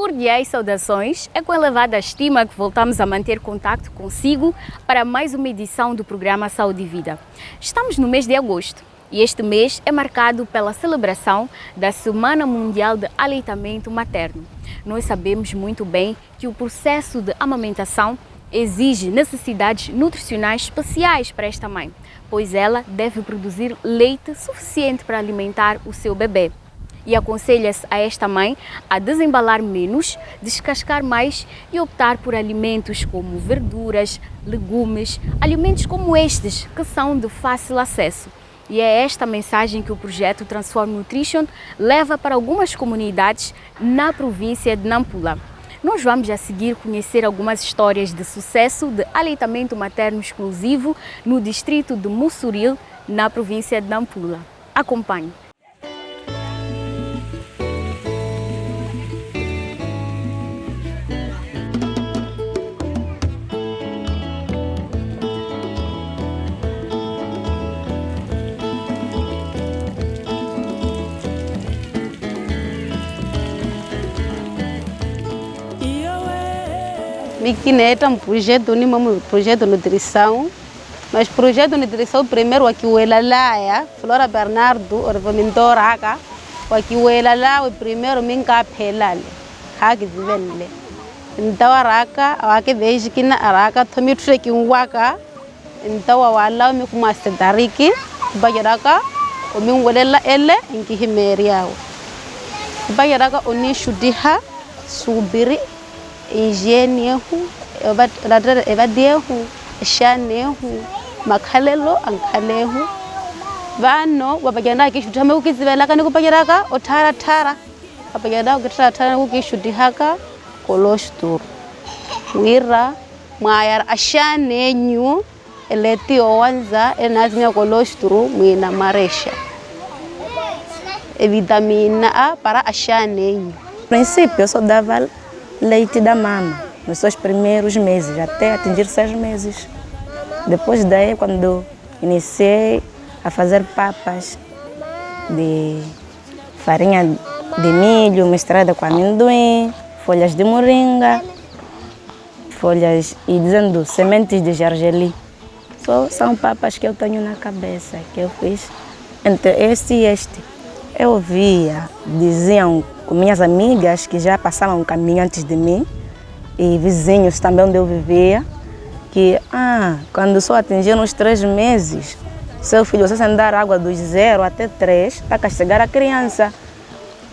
Cordiais saudações, é com elevada estima que voltamos a manter contato consigo para mais uma edição do programa Saúde e Vida. Estamos no mês de agosto e este mês é marcado pela celebração da Semana Mundial de Aleitamento Materno. Nós sabemos muito bem que o processo de amamentação exige necessidades nutricionais especiais para esta mãe, pois ela deve produzir leite suficiente para alimentar o seu bebê. E aconselha-se a esta mãe a desembalar menos, descascar mais e optar por alimentos como verduras, legumes, alimentos como estes, que são de fácil acesso. E é esta mensagem que o projeto Transform Nutrition leva para algumas comunidades na província de Nampula. Nós vamos a seguir conhecer algumas histórias de sucesso de aleitamento materno exclusivo no distrito de Mussuril, na província de Nampula. Acompanhe. Miquineta um projeto de nutrição, mas projeto de nutrição primeiro aqui o Elalaia, Flora Bernardo, Orvamentoraca, aqui o Elalaia primeiro minha pelale, haki zivenle. Então a raca, aqui vejo que na raca também trek waka, então a wala me como astedariki, bayaraka, o meu Elela ele em que himeriao. Bayaraka oni shudiha subiri higiene evadehu shanehu makhalelo ankalehu vano wapagenda kishutame ukizibela kani kupagiraka otara tara wapagenda ukitara ukishutihaka kolostur wira mwayar ashanenyu eleti owanza enazinya kolosturu mwina maresha vitamina A para ashanenyu. No princípio eu só dava leite da mama nos seus primeiros meses, até atingir 6 meses. Depois daí, quando iniciei a fazer papas de farinha de milho misturada com amendoim, folhas de moringa, folhas e dizendo sementes de gergelim. São papas que eu tenho na cabeça, que eu fiz entre este e este. Eu ouvia, diziam com minhas amigas que já passavam um caminho antes de mim e vizinhos também onde eu vivia, que quando só atingir uns 3 meses, seu filho, se andar água dos 0 até 3, está a chegar a criança.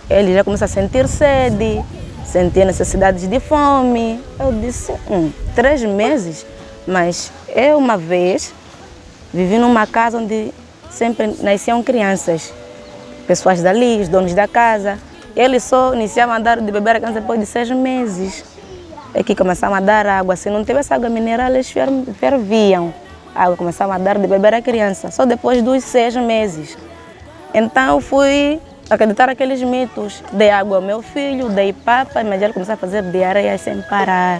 Ele já começa a sentir sede, sentir necessidades de fome. Eu disse, 3 meses? Mas eu uma vez vivi numa casa onde sempre nasciam crianças, pessoas dali, os donos da casa. Eles só iniciavam a dar de beber a criança depois de 6 meses. É que começavam a dar água. Se não tivesse água mineral, eles ferviam. A água começavam a dar de beber a criança, só depois dos 6 meses. Então fui acreditar naqueles mitos. Dei água ao meu filho, dei papa, mas ele começou a fazer diarreia sem parar.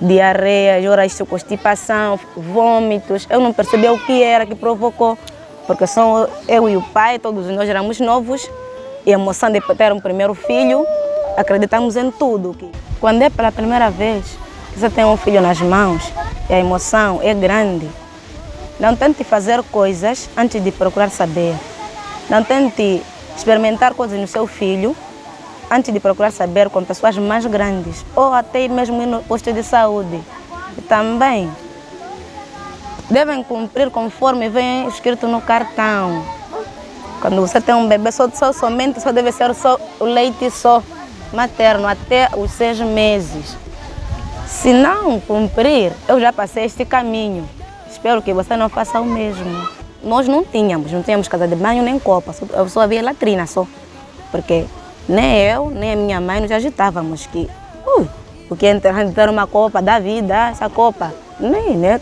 Diarreia, horas de constipação, vômitos. Eu não percebi o que era que provocou, porque só eu e o pai, todos nós éramos novos. E a emoção de ter um primeiro filho, acreditamos em tudo. Quando é pela primeira vez que você tem um filho nas mãos e a emoção é grande, não tente fazer coisas antes de procurar saber. Não tente experimentar coisas no seu filho antes de procurar saber com pessoas mais grandes ou até mesmo ir no posto de saúde. E também devem cumprir conforme vem escrito no cartão. Quando você tem um bebê, somente deve ser só o leite só materno até os 6 meses. Se não cumprir, eu já passei este caminho. Espero que você não faça o mesmo. Nós não tínhamos casa de banho nem copa, só havia latrina só. Porque nem eu, nem a minha mãe nos agitávamos que porque entrar uma copa da vida, essa copa,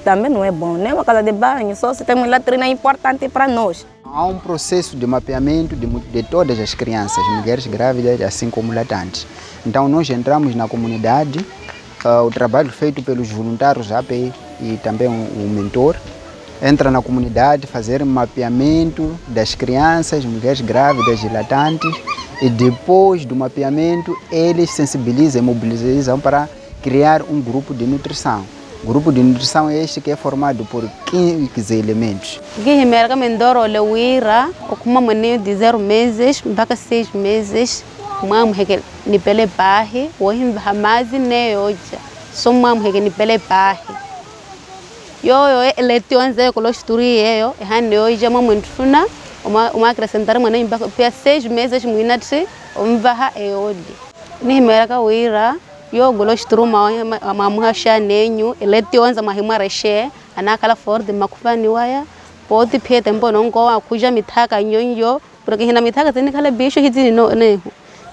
também não é bom. Nem uma casa de banho, só se tem uma latrina é importante para nós. Há um processo de mapeamento de todas as crianças, mulheres grávidas, assim como lactantes. Então nós entramos na comunidade, o trabalho feito pelos voluntários API e também o mentor, entra na comunidade, fazer mapeamento das crianças, mulheres grávidas e lactantes E depois do mapeamento, eles sensibilizam e mobilizam para criar um grupo de nutrição. O grupo de nutrição é este que é formado por 15 elementos. Guihimerga mendoro lewira, okuma maninho de 0 meses, mpaka 6 meses, mamu heke nipele bahi, wohim hamazi ne oja, so mamu heke nipele bahi. Yo eleti wanze kolosturi yeyo, ehane oja mamu ntuna, uma acrescentar maninho mpaka pia 6 meses muinati, ombaha eodi. Nihimerga wira, yo golosturu mamuha shanenyu, eleti wanza mahimara she, anakala forde makufani waya, poti pia tempo nongo akuja mitaka nyonyo, porque hina mitaka zini kala bisho hizi nehu.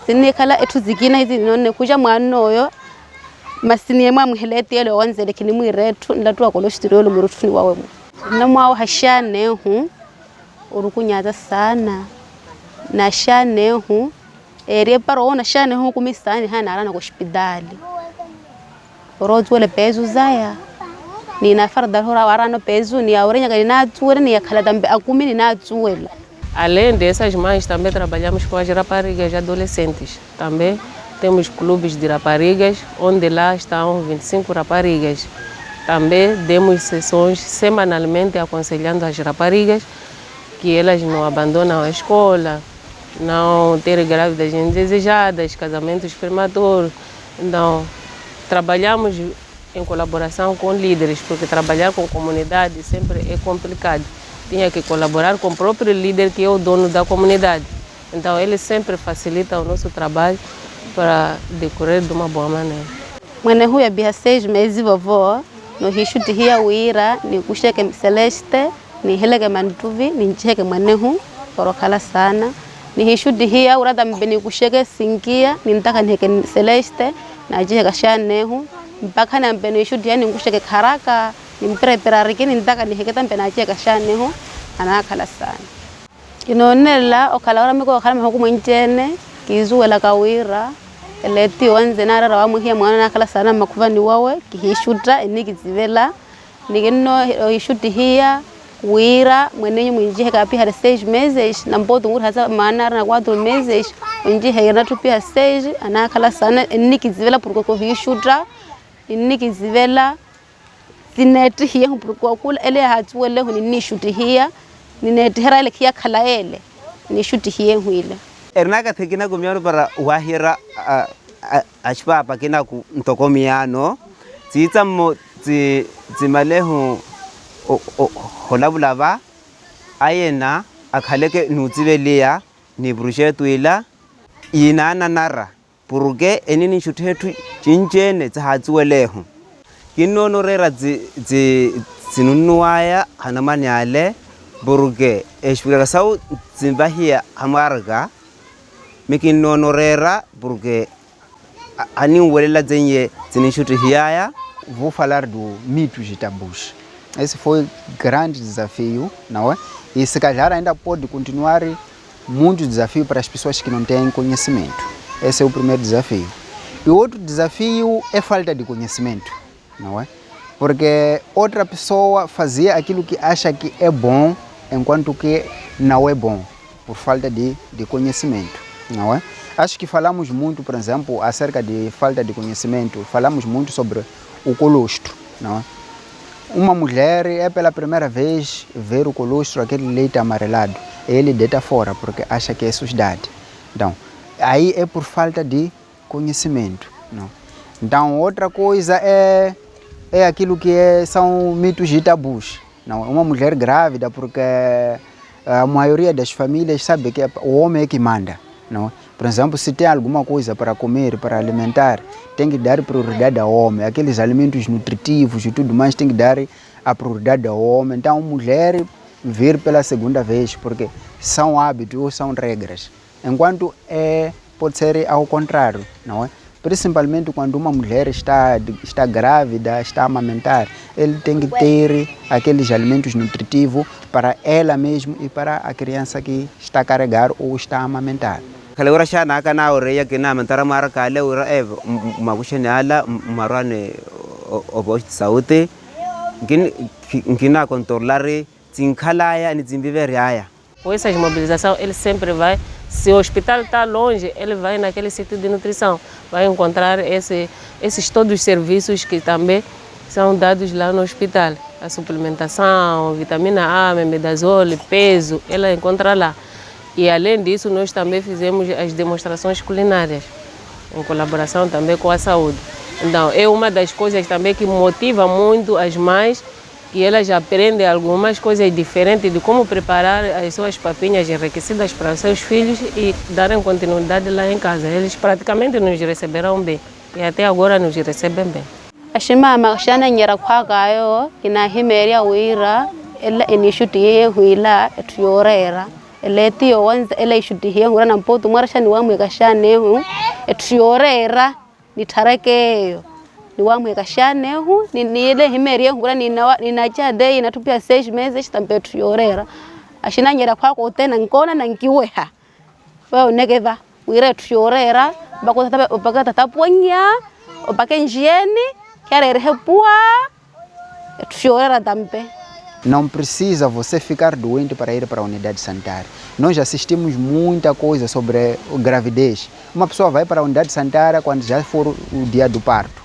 Zini kala etu zikina hizi ne kuja mwanoyo, masini mamu heleti yale wanze lekini mwiretu, ndatuwa golosturu yolo murutuni wawemu. Namu hashanehu, urukunyaza sana, na shanehu, reparo ona shanehu kumisani hana arana hospitali. Rozu wale pezu zaya. Ni na farda hora warano pezu ni aurenya que na tuera ni akala tambe akumi ni na tuela. Além dessas mães, também trabalhamos com as raparigas adolescentes. Também temos clubes de raparigas, onde lá estão 25 raparigas. Também demos sessões semanalmente aconselhando as raparigas que elas não abandonam a escola, não terem grávidas indesejadas, casamentos prematuros. Então, trabalhamos em colaboração com líderes, porque trabalhar com comunidade sempre é complicado. Tinha que colaborar com o próprio líder, que é o dono da comunidade. Então, ele sempre facilita o nosso trabalho para decorrer de uma boa maneira. Mwanehu ya biha 6 meses vovó, no hishuti hiya wira, ni kusheke Celeste, ni helege mantuvi, ni ncheke mwanehu, korokala sana. Ni hishuti hiya urada mbeni kusheke sinkia, ni ntaka niheke Celeste, na jiheka shanehu. Mpaka na mbeni hishuti hiya ni kusheke karaka, ni mpira riki, ni ntaka niheke mbeni ajiheka shanehu, anakala sana. Kinonela, okala miko wakala mhukumu nchene, kizuela kawira, eleti wanze nara wa muhiya mwana nakala sana makuvani wawe kihishuta enigizivela nigeno hishuti hiya wira mwenenyu mwinjihe kapi hada 6 meses na mbodo nguri hasa maana na 4 meses mwinjihe yana tupi 6 anakala sana enigizivela purko hishuta enigizivela tineti hiya purko kula ele hatuele ni shuti hiya ni neti hera ile kiya kala ele ni shuti hiya huile Ernaka tekina kumiano para wahira ashpapa kina ku ntokomiano tsitsa mo tsimalehu holabulaba ayena akhaleke nutsibelia ni brujetwila inana nara puruke enini shuthetu chinchene tsahatsuelehu kinonorera tsinunuaya hanamanyale puruke eshwira sau tsimbahia hamarga Miki nonorera porque ani welela zenye zinishuti hiaya. Vou falar do mito de tabus. Esse foi grande desafio, não é? E se calhar ainda pode continuar muito desafio para as pessoas que não têm conhecimento. Esse é o primeiro desafio. E o outro desafio é falta de conhecimento, não é? Porque outra pessoa fazia aquilo que acha que é bom, enquanto que não é bom, por falta de conhecimento. Não é? Acho que falamos muito, por exemplo, acerca de falta de conhecimento. Falamos muito sobre o colostro, não é? Uma mulher é pela primeira vez ver o colostro, aquele leite amarelado, ele deita fora porque acha que é sujidade. Então, aí é por falta de conhecimento, não? Então, outra coisa é aquilo que são mitos de tabus, não? Uma mulher grávida, porque a maioria das famílias sabe que o homem é que manda. Não? Por exemplo, se tem alguma coisa para comer, para alimentar, tem que dar prioridade ao homem. Aqueles alimentos nutritivos e tudo mais tem que dar a prioridade ao homem. Então, a mulher vir pela segunda vez, porque são hábitos ou são regras. Enquanto pode ser ao contrário, não é? Principalmente quando uma mulher está grávida, está a amamentar, ele tem que ter aqueles alimentos nutritivos para ela mesma e para a criança que está a carregar ou está a amamentar. Kalewra shana kana oreya kina mentara mara kale ura makushenala marwane obosh saute ngina controlare tsinkhalaya ni tsimbiveryaya Com essas mobilizações, ele sempre vai, se o hospital está longe, ele vai naquele sítio de nutrição, vai encontrar esses todos os serviços que também são dados lá no hospital. A suplementação, vitamina A, mebendazole, peso, ela encontra lá. E além disso, nós também fizemos as demonstrações culinárias, em colaboração também com a saúde. Então, é uma das coisas também que motiva muito as mães, que elas aprendem algumas coisas diferentes de como preparar as suas papinhas enriquecidas para os seus filhos e darem continuidade lá em casa. Eles praticamente nos receberam bem e até agora nos recebem bem. Ashimama shana nyera kwagayo ina himeria wira ela inishuti huila etuyorera eletiyo wanza ela ishuti ngura na mpoto mwara shani wamwe kashane hu etuyorera nitarekeyo ni wamwe kashane hu ni ile himeria ngura ni chade inatupia 6 meses tambe etuyorera ashina nyera kwako tena nkona na nkiweha wewe negeva wira etuyorera bakota taponya obakenjieni. Não precisa você ficar doente para ir para a unidade sanitária. Nós assistimos muita coisa sobre gravidez. Uma pessoa vai para a unidade sanitária quando já for o dia do parto.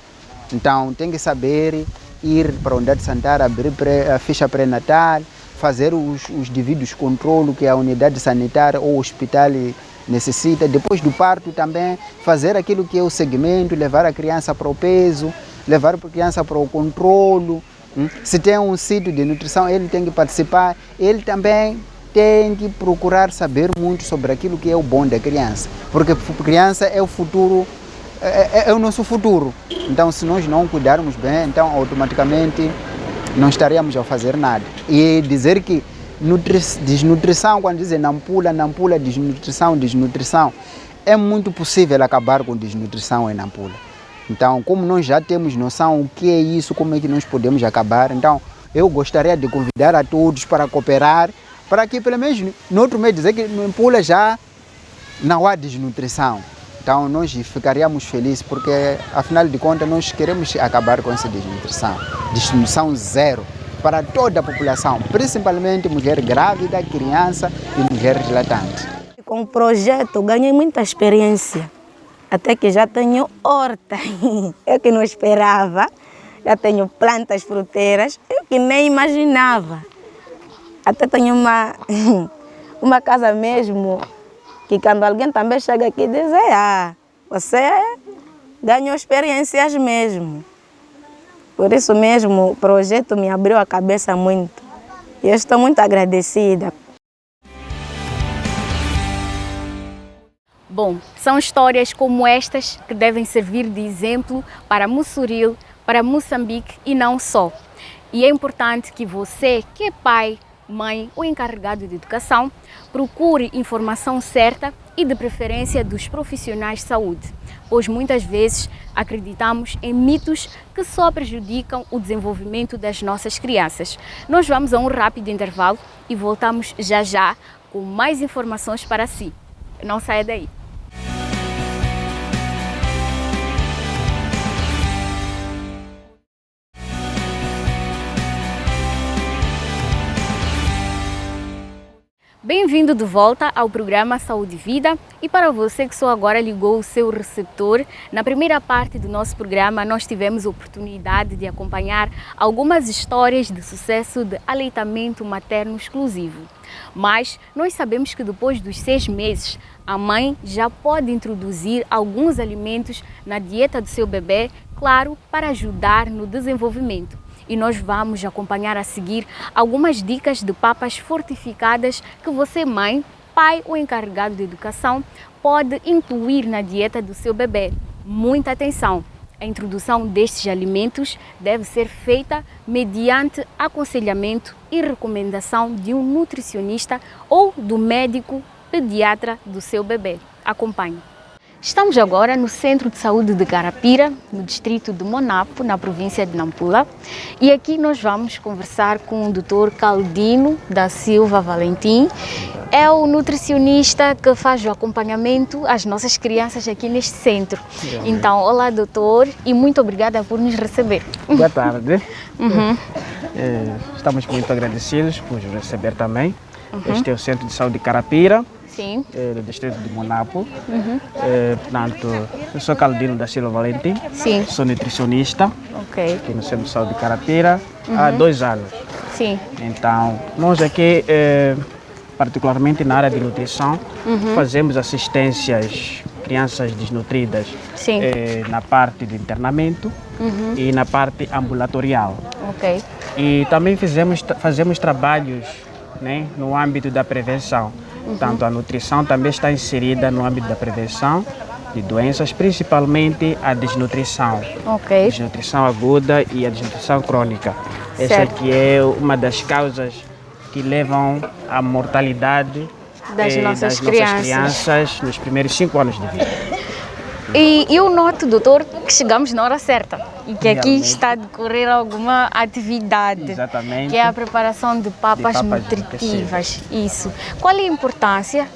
Então tem que saber ir para a unidade sanitária, abrir a ficha pré-natal, fazer os devidos controles que a unidade sanitária ou o hospital necessita. Depois do parto também fazer aquilo que é o segmento, levar a criança para o peso, levar a criança para o controlo. Se tem um sítio de nutrição, ele tem que participar. Ele também tem que procurar saber muito sobre aquilo que é o bom da criança. Porque a criança é o futuro, é o nosso futuro. Então, se nós não cuidarmos bem, então automaticamente não estaríamos a fazer nada. E dizer que desnutrição, quando dizem nampula, desnutrição, é muito possível acabar com desnutrição em Nampula. Então, como nós já temos noção o que é isso, como é que nós podemos acabar, então eu gostaria de convidar a todos para cooperar, para que pelo menos no outro mês dizer que em Nampula já não há desnutrição. Então nós ficaríamos felizes porque, afinal de contas, nós queremos acabar com essa desnutrição. Desnutrição zero para toda a população, principalmente mulher grávida, criança e mulheres lactantes. Com o projeto ganhei muita experiência. Até que já tenho horta, eu que não esperava, já tenho plantas fruteiras, eu que nem imaginava. Até tenho uma casa mesmo, que quando alguém também chega aqui diz, você ganhou experiências mesmo. Por isso mesmo o projeto me abriu a cabeça muito. E eu estou muito agradecida. Bom, são histórias como estas que devem servir de exemplo para Mussuril, para Moçambique e não só. E é importante que você, que é pai, mãe ou encarregado de educação, procure informação certa e de preferência dos profissionais de saúde, pois muitas vezes acreditamos em mitos que só prejudicam o desenvolvimento das nossas crianças. Nós vamos a um rápido intervalo e voltamos já com mais informações para si. Não saia daí. Bem-vindo de volta ao programa Saúde e Vida, e para você que só agora ligou o seu receptor, na primeira parte do nosso programa nós tivemos a oportunidade de acompanhar algumas histórias de sucesso de aleitamento materno exclusivo. Mas nós sabemos que depois dos 6 meses, a mãe já pode introduzir alguns alimentos na dieta do seu bebê, claro, para ajudar no desenvolvimento. E nós vamos acompanhar a seguir algumas dicas de papas fortificadas que você, mãe, pai ou encarregado de educação, pode incluir na dieta do seu bebê. Muita atenção! A introdução destes alimentos deve ser feita mediante aconselhamento e recomendação de um nutricionista ou do médico pediatra do seu bebê. Acompanhe! Estamos agora no Centro de Saúde de Carapira, no distrito de Monapo, na província de Nampula. E aqui nós vamos conversar com o Dr. Caldino da Silva Valentim. É o nutricionista que faz o acompanhamento às nossas crianças aqui neste centro. Então, olá doutor e muito obrigada por nos receber. Boa tarde. Estamos muito agradecidos por nos receber também. Este é o Centro de Saúde de Carapira, Sim. do distrito de Monapo. Portanto, eu sou Caldino da Silva Valentim, Sim. sou nutricionista Ok. aqui no Centro de Saúde de Carapira há 2 anos. Sim. Então, nós aqui, particularmente na área de nutrição, fazemos assistências crianças desnutridas Sim. na parte de internamento e na parte ambulatorial. Ok. E também fazemos trabalhos, né, no âmbito da prevenção. Portanto, a nutrição também está inserida no âmbito da prevenção de doenças, principalmente a desnutrição. Ok. Desnutrição aguda e a desnutrição crônica. Essa Certo. aqui é uma das causas que levam à mortalidade Das nossas crianças nos primeiros 5 anos de vida. E eu noto, doutor, que chegamos na hora certa e que aqui Realmente. está a decorrer alguma atividade. Exatamente. Que é a preparação de papas, De papas nutritivas. Isso. Qual é a importância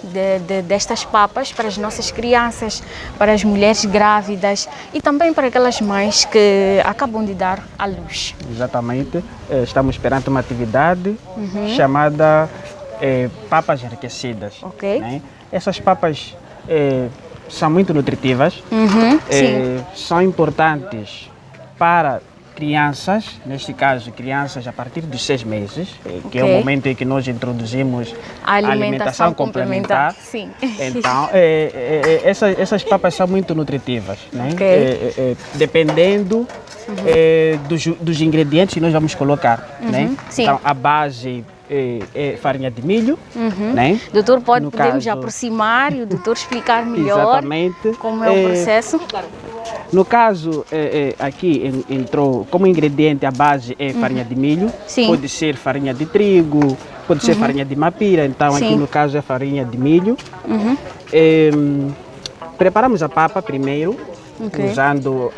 destas papas para as nossas crianças, para as mulheres grávidas e também para aquelas mães que acabam de dar à luz? Exatamente. Estamos perante uma atividade chamada papas enriquecidas. Ok. Né? Essas papas são muito nutritivas, Sim. são importantes para crianças, neste caso crianças a partir dos 6 meses, que é o Ok. momento em que nós introduzimos A alimentação complementar. Sim. Então, essas papas são muito nutritivas, né? Ok. Dependendo dos ingredientes que nós vamos colocar, né? Sim. Então, a base é farinha de milho, né? Doutor, podemos caso- aproximar e o doutor explicar melhor Exatamente. como é o processo? No caso, aqui entrou como ingrediente a base é farinha de milho, Sim. pode ser farinha de trigo, pode ser farinha de mapira, então aqui Sim. no caso é farinha de milho. Preparamos a papa primeiro, Ok. usando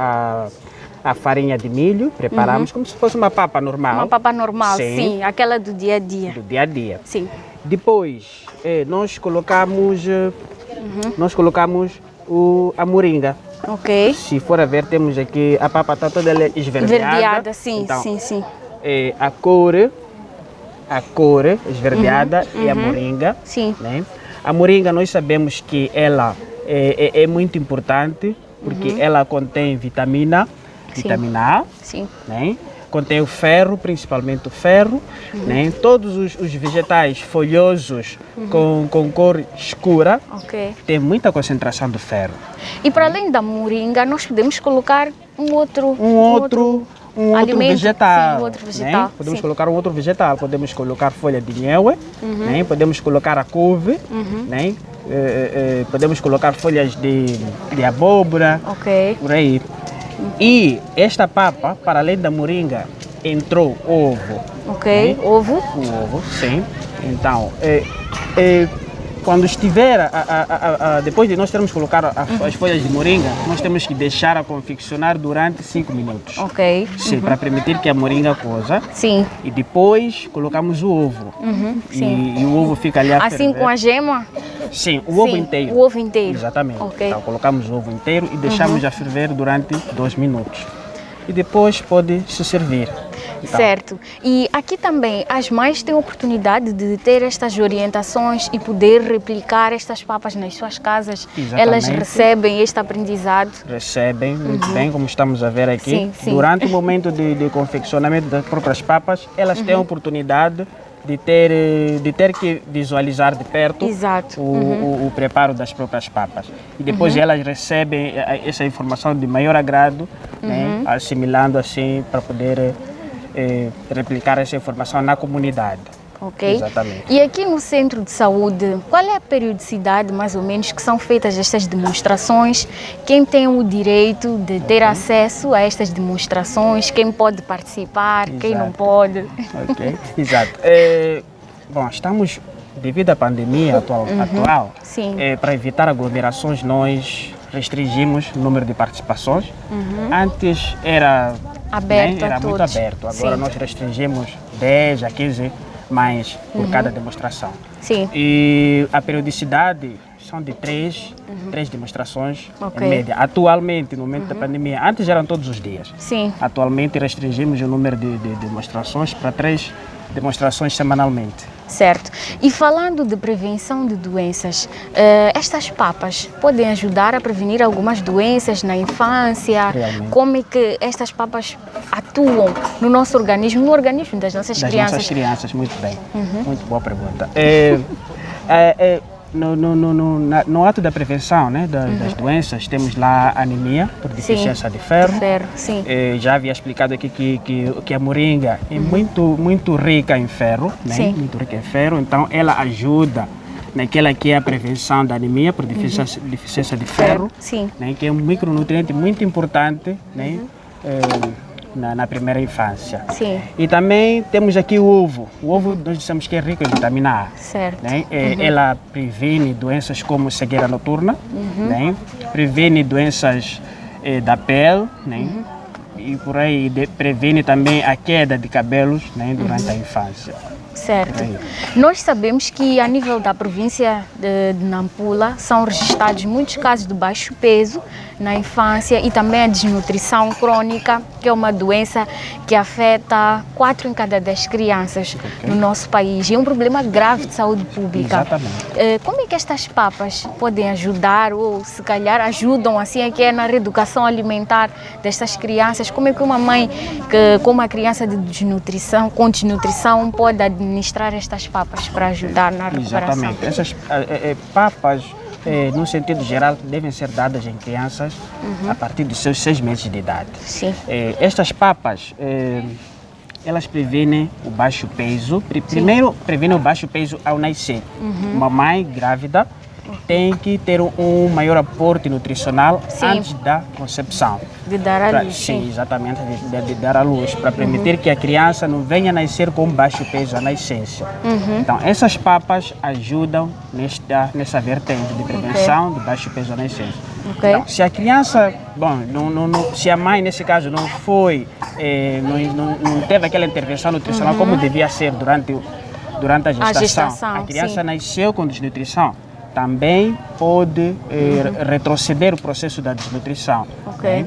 a farinha de milho, preparamos como se fosse uma papa normal. Uma papa normal, Sim. sim, aquela do dia a dia. Do dia a dia. Sim. Depois, nós colocamos a moringa. Ok. Se for a ver, temos aqui a papa está toda ela esverdeada. Esverdeada, sim, Então, sim. a cor esverdeada e a moringa. Sim. Né? A moringa nós sabemos que ela é muito importante porque ela contém vitamina A, Sim. né? Contém o ferro, principalmente o ferro, né? Todos os vegetais folhosos com cor escura Ok. têm muita concentração de ferro. E para além da moringa, nós podemos colocar um outro alimento, vegetal. sim, outro vegetal, Né? Podemos sim. colocar um outro vegetal, podemos colocar folha de nheue, né? Podemos colocar a couve, né? Podemos colocar folhas de abóbora, Ok. por aí. E esta papa, para além da moringa, entrou ovo. Ok. Né? Ovo. O ovo, sim. Então, quando estiver, depois de nós termos colocado as folhas de moringa, nós temos que deixar a confeccionar durante 5 minutos. Ok. Sim, para permitir que a moringa coza. Sim. E depois colocamos o ovo. sim. E o ovo fica ali a Assim ferver. com a gema? Sim, o ovo Sim, inteiro. o ovo inteiro. Exatamente. Ok. Então colocamos o ovo inteiro e deixamos a ferver durante 2 minutos. E depois pode se servir. Então, Certo. E aqui também as mães têm a oportunidade de ter estas orientações e poder replicar estas papas nas suas casas. Exatamente. Elas recebem este aprendizado. recebem muito bem, como estamos a ver aqui. Sim, sim. Durante o momento de confeccionamento das próprias papas, elas têm a oportunidade de ter que visualizar de perto Exato. o preparo das próprias papas. E depois elas recebem essa informação de maior agrado, né, assimilando assim para poder replicar essa informação na comunidade. Ok? Exatamente. E aqui no centro de saúde, qual é a periodicidade mais ou menos que são feitas estas demonstrações? Quem tem o direito de ter acesso a estas demonstrações? Quem pode participar? Quem não Exato. pode? Ok, exato. Bom, estamos, devido à pandemia atual, Sim. para evitar aglomerações, nós restringimos o número de participações. Antes era Aberto a era muito todos. aberto, agora Sim. nós restringimos 10 a 15 mais por cada demonstração. Sim. E a periodicidade são de três demonstrações Ok. em média. Atualmente, no momento da pandemia, antes eram todos os dias. Sim. Atualmente restringimos o número de demonstrações para 3 demonstrações semanalmente. Certo. E falando de prevenção de doenças, estas papas podem ajudar a prevenir algumas doenças na infância? Realmente. Como é que estas papas atuam no nosso organismo, no organismo das nossas Das crianças? nossas crianças, muito bem. Muito boa pergunta. No ato da prevenção, né, das doenças, temos lá a anemia por deficiência de ferro. Sim. Já havia explicado aqui que a moringa é muito rica em ferro, né? Sim. Muito rica em ferro, então ela ajuda naquela que é a prevenção da anemia por deficiência de ferro, Sim. né? Que é um micronutriente muito importante, né? Na primeira infância. Sim. E também temos aqui o ovo. O ovo nós dissemos que é rico em vitamina A. Certo. Né? Ela previne doenças como cegueira noturna, né? Previne doenças da pele, né? E por aí previne também a queda de cabelos, né? Durante a infância. Certo. Nós sabemos que a nível da província de Nampula são registrados muitos casos de baixo peso na infância e também a desnutrição crônica, que é uma doença que afeta 4 em cada 10 crianças no nosso país. E é um problema grave de saúde pública. Exatamente. Como é que estas papas podem ajudar ou se calhar ajudam assim é que é na reeducação alimentar destas crianças? Como é que uma mãe com uma criança com desnutrição pode administrar estas papas para ajudar na recuperação? Exatamente. Essas papas, no sentido geral, devem ser dadas em crianças a partir dos seus 6 meses de idade. Sim. Estas papas, elas previnem o baixo peso. Primeiro, previnem o baixo peso ao nascer. Uma mãe grávida tem que ter um maior aporte nutricional antes da concepção. De dar à luz. Sim, exatamente, de dar à luz, para permitir que a criança não venha nascer com baixo peso à nascença. Então, essas papas ajudam nessa vertente de prevenção de baixo peso à nascença. Então, se a criança, se a mãe, nesse caso, não foi, não teve aquela intervenção nutricional como devia ser durante a gestação, a criança nasceu com desnutrição, também pode retroceder o processo da desnutrição. Né?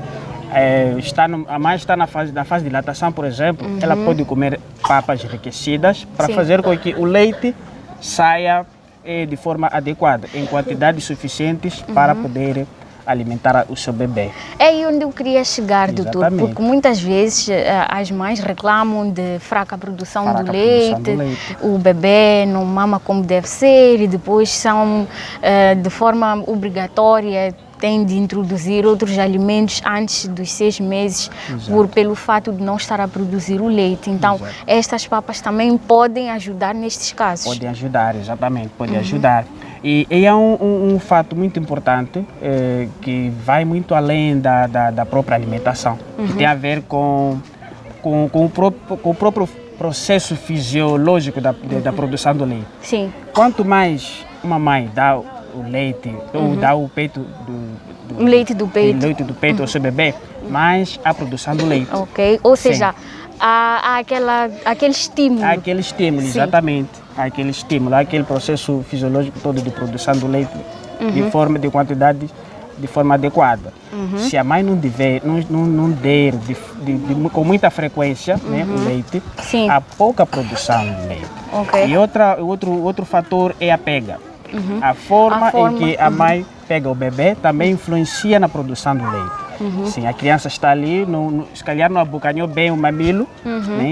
A mãe está na fase de lactação, por exemplo, ela pode comer papas enriquecidas para fazer com que o leite saia de forma adequada, em quantidades suficientes para poder alimentar o seu bebê. É aí onde eu queria chegar, doutor, Exatamente. porque muitas vezes as mães reclamam de fraca produção do leite, o bebê não mama como deve ser e depois são, de forma obrigatória, tem de introduzir outros alimentos antes dos 6 meses pelo fato de não estar a produzir o leite. Então, estas papas também podem ajudar nestes casos. Podem ajudar, exatamente, podem ajudar. E é um fato muito importante que vai muito além da própria alimentação, que tem a ver com o próprio processo fisiológico da produção do leite. Sim. Quanto mais uma mãe dá o leite, ou dá o peito o leite do peito ao seu bebê, mais a produção do leite. Ok, ou seja, há aquele estímulo. Aquele estímulo, exatamente. Aquele estímulo, aquele processo fisiológico todo de produção do leite de quantidade de forma adequada. Se a mãe não der com muita frequência né, o leite, há pouca produção de leite. Okay. E outro fator é a pega. A forma em que a mãe pega o bebê também influencia na produção do leite. Sim, a criança está ali, se calhar não abocanhou bem o mamilo, né?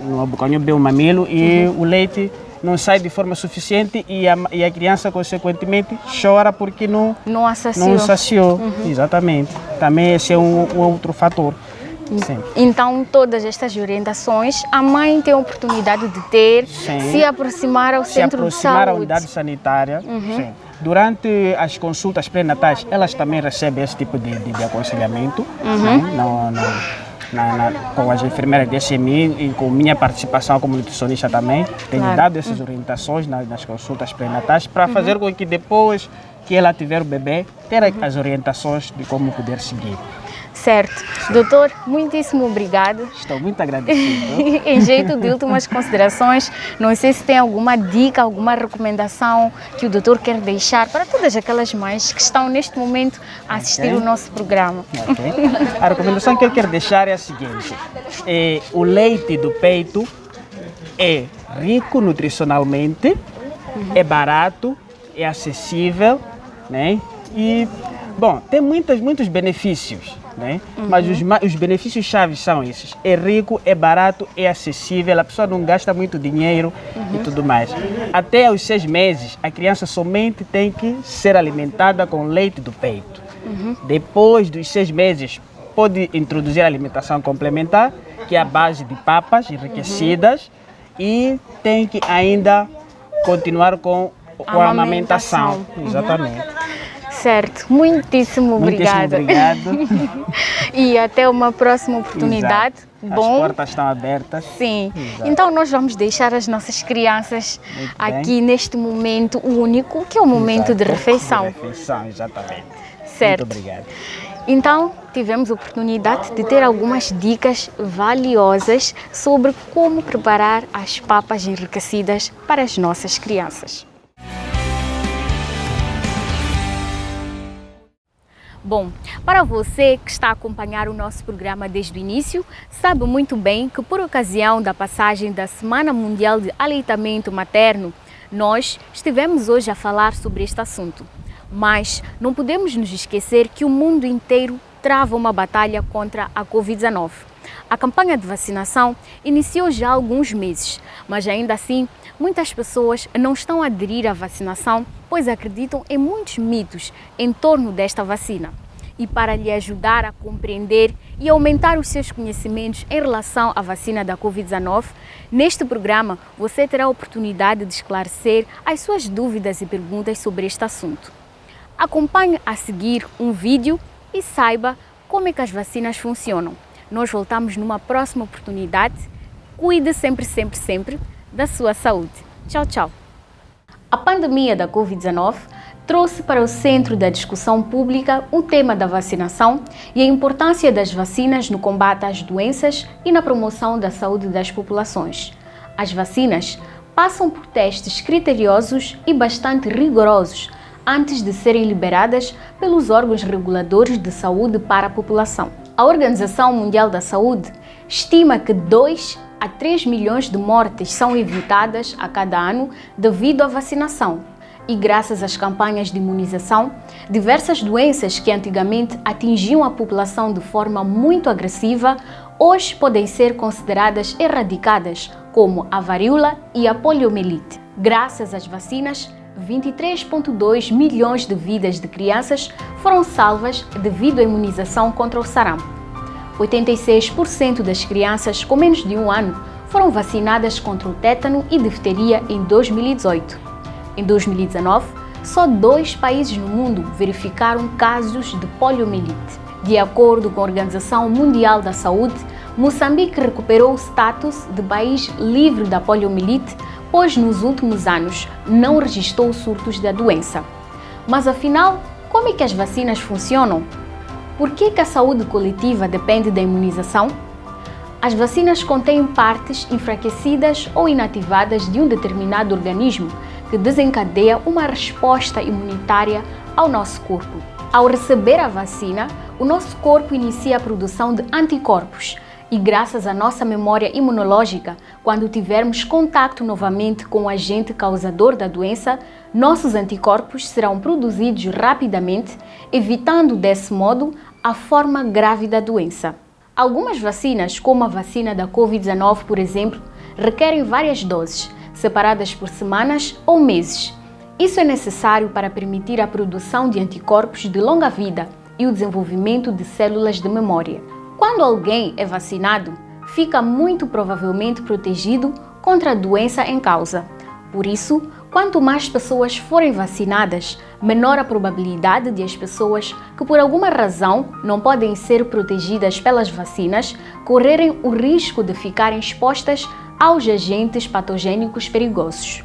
Não abocanhou bem o mamilo e o leite não sai de forma suficiente e a criança, consequentemente, chora porque não saciou. Exatamente. Também esse é um outro fator. Sim. Então, todas estas orientações, a mãe tem a oportunidade de ter, se aproximar ao centro de saúde. Se aproximar à unidade sanitária. Sim. Durante as consultas pré-natais, elas também recebem esse tipo de aconselhamento, com as enfermeiras de SMI e com minha participação como nutricionista também. Tenho dado essas orientações nas consultas pré-natais para fazer com que depois que ela tiver o bebê, ter as orientações de como poder seguir. Certo. Doutor, muitíssimo obrigado. Estou muito agradecido. Em jeito de últimas considerações, não sei se tem alguma dica, alguma recomendação que o doutor quer deixar para todas aquelas mães que estão neste momento a assistir o nosso programa. A recomendação que eu quero deixar é a seguinte: o leite do peito é rico nutricionalmente, é barato, é acessível, né? E, bom, tem muitos benefícios, né? Mas os benefícios chaves são esses. É rico, é barato, é acessível, a pessoa não gasta muito dinheiro e tudo mais. Até os 6 meses, a criança somente tem que ser alimentada com leite do peito. Depois dos 6 meses, pode introduzir a alimentação complementar, que é a base de papas enriquecidas, e tem que ainda continuar com a amamentação. Exatamente. Certo, muitíssimo obrigada. Muitíssimo obrigado. E até uma próxima oportunidade. Exato. Bom, as portas estão abertas. sim. Exato. Então nós vamos deixar as nossas crianças Muito bem. aqui neste momento único, que é o momento de Exato. refeição. De refeição, exatamente. Certo. Muito obrigado. Então, tivemos a oportunidade de ter algumas dicas valiosas sobre como preparar as papas enriquecidas para as nossas crianças. Bom, para você que está a acompanhar o nosso programa desde o início, sabe muito bem que por ocasião da passagem da Semana Mundial de Aleitamento Materno, nós estivemos hoje a falar sobre este assunto. Mas não podemos nos esquecer que o mundo inteiro trava uma batalha contra a Covid-19. A campanha de vacinação iniciou já há alguns meses, mas ainda assim muitas pessoas não estão a aderir à vacinação, pois acreditam em muitos mitos em torno desta vacina. E para lhe ajudar a compreender e aumentar os seus conhecimentos em relação à vacina da Covid-19, neste programa você terá a oportunidade de esclarecer as suas dúvidas e perguntas sobre este assunto. Acompanhe a seguir um vídeo e saiba como é que as vacinas funcionam. Nós voltamos numa próxima oportunidade. Cuide sempre, sempre, sempre da sua saúde. Tchau, tchau. A pandemia da Covid-19 trouxe para o centro da discussão pública o tema da vacinação e a importância das vacinas no combate às doenças e na promoção da saúde das populações. As vacinas passam por testes criteriosos e bastante rigorosos antes de serem liberadas pelos órgãos reguladores de saúde para a população. A Organização Mundial da Saúde estima que 2 a 3 milhões de mortes são evitadas a cada ano devido à vacinação. E graças às campanhas de imunização, diversas doenças que antigamente atingiam a população de forma muito agressiva, hoje podem ser consideradas erradicadas, como a varíola e a poliomielite. Graças às vacinas, 23,2 milhões de vidas de crianças foram salvas devido à imunização contra o sarampo. 86% das crianças com menos de 1 ano foram vacinadas contra o tétano e difteria em 2018. Em 2019, só 2 países no mundo verificaram casos de poliomielite. De acordo com a Organização Mundial da Saúde, Moçambique recuperou o status de país livre da poliomielite, pois nos últimos anos não registrou surtos da doença. Mas afinal, como é que as vacinas funcionam? Por que a saúde coletiva depende da imunização? As vacinas contêm partes enfraquecidas ou inativadas de um determinado organismo que desencadeia uma resposta imunitária ao nosso corpo. Ao receber a vacina, o nosso corpo inicia a produção de anticorpos e, graças à nossa memória imunológica, quando tivermos contato novamente com o agente causador da doença, nossos anticorpos serão produzidos rapidamente, evitando desse modo a forma grave da doença. Algumas vacinas, como a vacina da Covid-19, por exemplo, requerem várias doses, separadas por semanas ou meses. Isso é necessário para permitir a produção de anticorpos de longa vida e o desenvolvimento de células de memória. Quando alguém é vacinado, fica muito provavelmente protegido contra a doença em causa. Por isso, quanto mais pessoas forem vacinadas, menor a probabilidade de as pessoas que por alguma razão não podem ser protegidas pelas vacinas correrem o risco de ficarem expostas aos agentes patogênicos perigosos.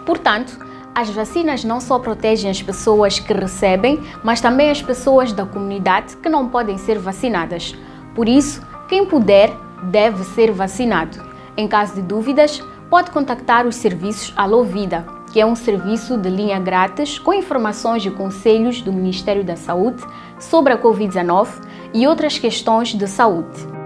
Portanto, as vacinas não só protegem as pessoas que recebem, mas também as pessoas da comunidade que não podem ser vacinadas. Por isso, quem puder deve ser vacinado. Em caso de dúvidas, pode contactar os serviços Alô Vida, que é um serviço de linha grátis com informações e conselhos do Ministério da Saúde sobre a Covid-19 e outras questões de saúde.